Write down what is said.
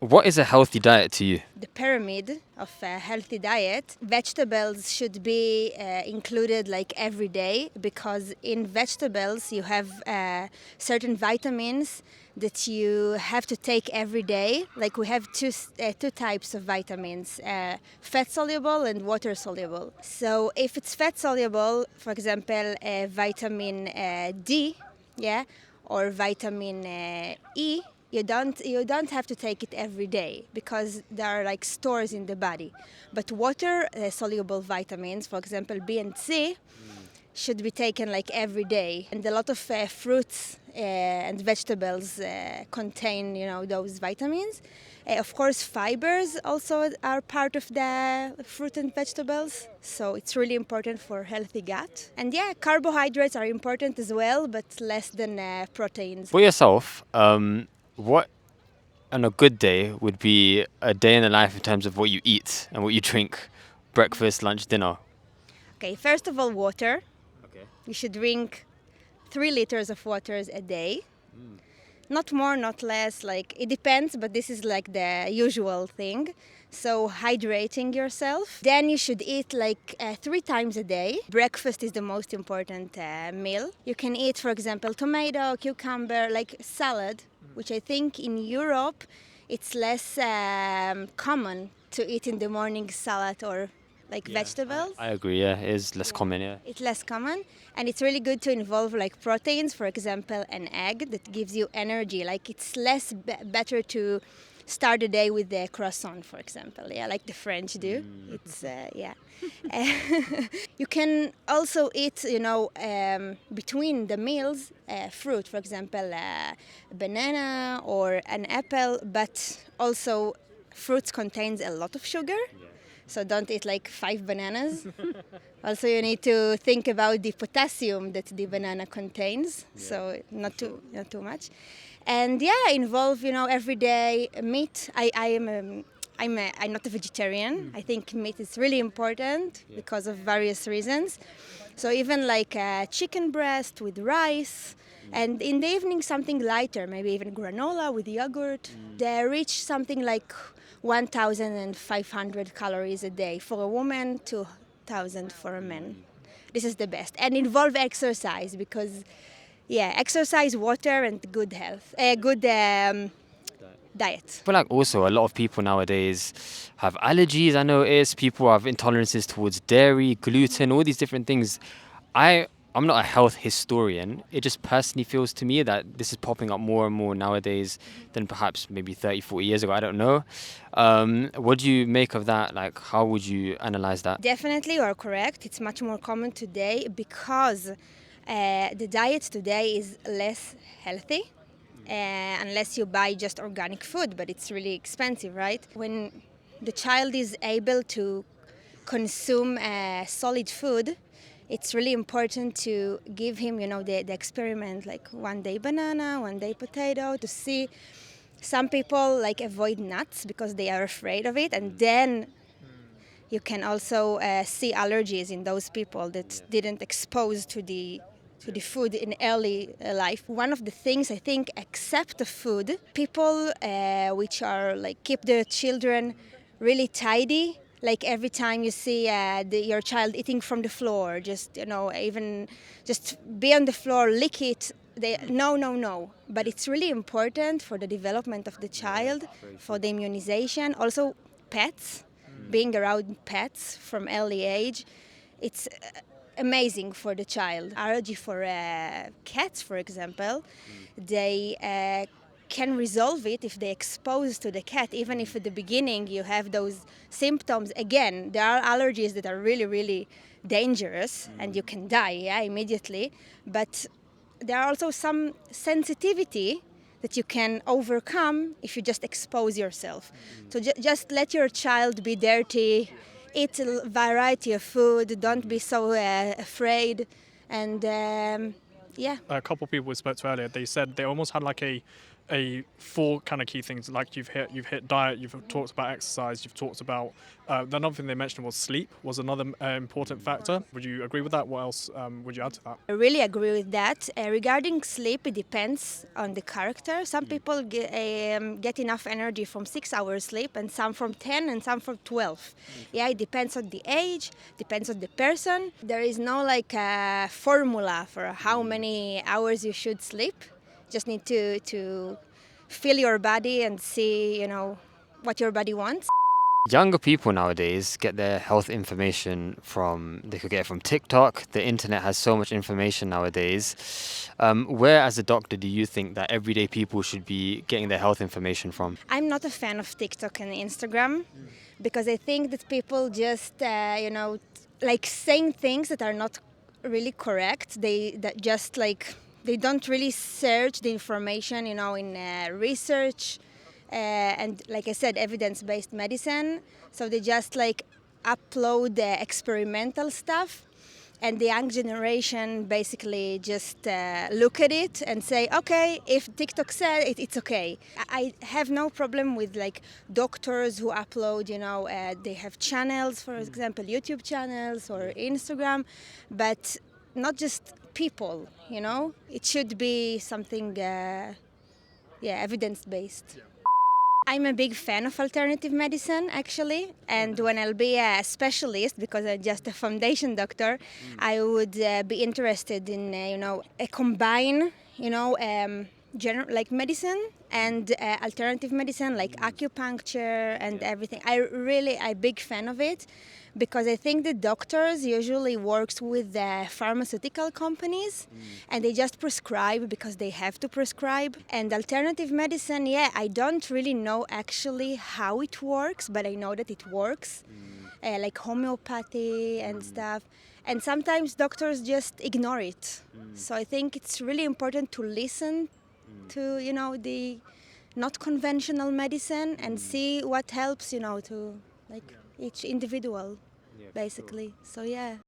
What is a healthy diet to you? The pyramid of a healthy diet, vegetables should be included like every day, because in vegetables you have certain vitamins that you have to take every day. Like we have two types of vitamins, fat soluble and water soluble. So if it's fat soluble, for example, vitamin D, yeah, or vitamin E, you don't have to take it every day because there are like stores in the body. But water soluble vitamins, for example B and C, should be taken like every day. And a lot of fruits and vegetables contain, those vitamins. Of course, fibers also are part of the fruit and vegetables, so it's really important for healthy gut. And yeah, carbohydrates are important as well, but less than proteins. For yourself, what on a good day would be a day in the life in terms of what you eat and what you drink, breakfast, lunch, dinner? Okay, first of all, water. Okay. You should drink 3 liters of water a day. Not more, not less, like it depends, but this is like the usual thing. So hydrating yourself. Then you should eat like 3 times a day. Breakfast is the most important meal. You can eat, for example, tomato, cucumber, like salad, which I think in Europe it's less common to eat in the morning, salad or like vegetables. I agree. Yeah, it is less common. Yeah. It's less common, and it's really good to involve like proteins, for example an egg that gives you energy. Like it's less better to start the day with the croissant, for example, yeah, like the French do. It's yeah. You can also eat, between the meals, fruit, for example a banana or an apple, but also fruits contains a lot of sugar, so don't eat like 5 bananas. Also, you need to think about the potassium that the banana contains, so not too much. And yeah, involve, every day meat. I'm not a vegetarian. I think meat is really important because of various reasons. So even like a chicken breast with rice, and in the evening something lighter, maybe even granola with yogurt. They reach something like 1,500 calories a day for a woman, 2,000 for a man. This is the best. And involve exercise because, yeah, exercise, water, and good health, good diet. I feel like also a lot of people nowadays have allergies. I notice people have intolerances towards dairy, gluten, all these different things. I'm not a health historian. It just personally feels to me that this is popping up more and more nowadays than perhaps maybe 30, 40 years ago. I don't know. What do you make of that? Like, how would you analyze that? Definitely, you are correct. It's much more common today because the diet today is less healthy. Unless you buy just organic food, but it's really expensive, right? When the child is able to consume solid food, it's really important to give him, the experiment, like one day banana, one day potato, to see. Some people like avoid nuts because they are afraid of it, and then you can also see allergies in those people that didn't expose to the food in early life. One of the things I think, except the food, people which are like keep their children really tidy. Like every time you see your child eating from the floor, just even just be on the floor, lick it. No. But it's really important for the development of the child, for the immunization. Also, pets, being around pets from early age, it's amazing for the child. Allergy for cats, for example, they can resolve it if they expose to the cat. Even if at the beginning you have those symptoms, again, there are allergies that are really, really dangerous and you can die, immediately. But there are also some sensitivity that you can overcome if you just expose yourself. So just let your child be dirty, eat a variety of food, don't be so afraid, and yeah. A couple of people we spoke to earlier, they said they almost had like a four kind of key things. Like you've hit diet, you've talked about exercise, you've talked about the another thing they mentioned was sleep was another important factor. Would you agree with that? What else would you add to that? I really agree with that. Regarding sleep, it depends on the character. Some people get enough energy from 6 hours sleep, and some from 10, and some from 12. Yeah, it depends on the age, depends on the person. There is no like formula for how many hours you should sleep. Just need to feel your body and see, what your body wants. Younger people nowadays get their health information they could get it from TikTok. The internet has so much information nowadays. Where, as a doctor, do you think that everyday people should be getting their health information from? I'm not a fan of TikTok and Instagram because I think that people just, like saying things that are not really correct. They don't really search the information, in research and, like I said, evidence-based medicine. So they just like upload the experimental stuff. And the young generation basically just look at it and say, okay, if TikTok said it, it's okay. I have no problem with like doctors who upload, they have channels, for example, YouTube channels or Instagram, but not just people, It should be something, evidence-based. I'm a big fan of alternative medicine, actually, and when I'll be a specialist, because I'm just a foundation doctor, I would be interested in, a combine, like medicine and alternative medicine, like acupuncture and everything. I'm a big fan of it because I think the doctors usually works with the pharmaceutical companies and they just prescribe because they have to prescribe. And alternative medicine, I don't really know actually how it works, but I know that it works, like homeopathy and stuff. And sometimes doctors just ignore it. So I think it's really important to listen to, the not conventional medicine and see what helps, to like each individual, basically. So yeah.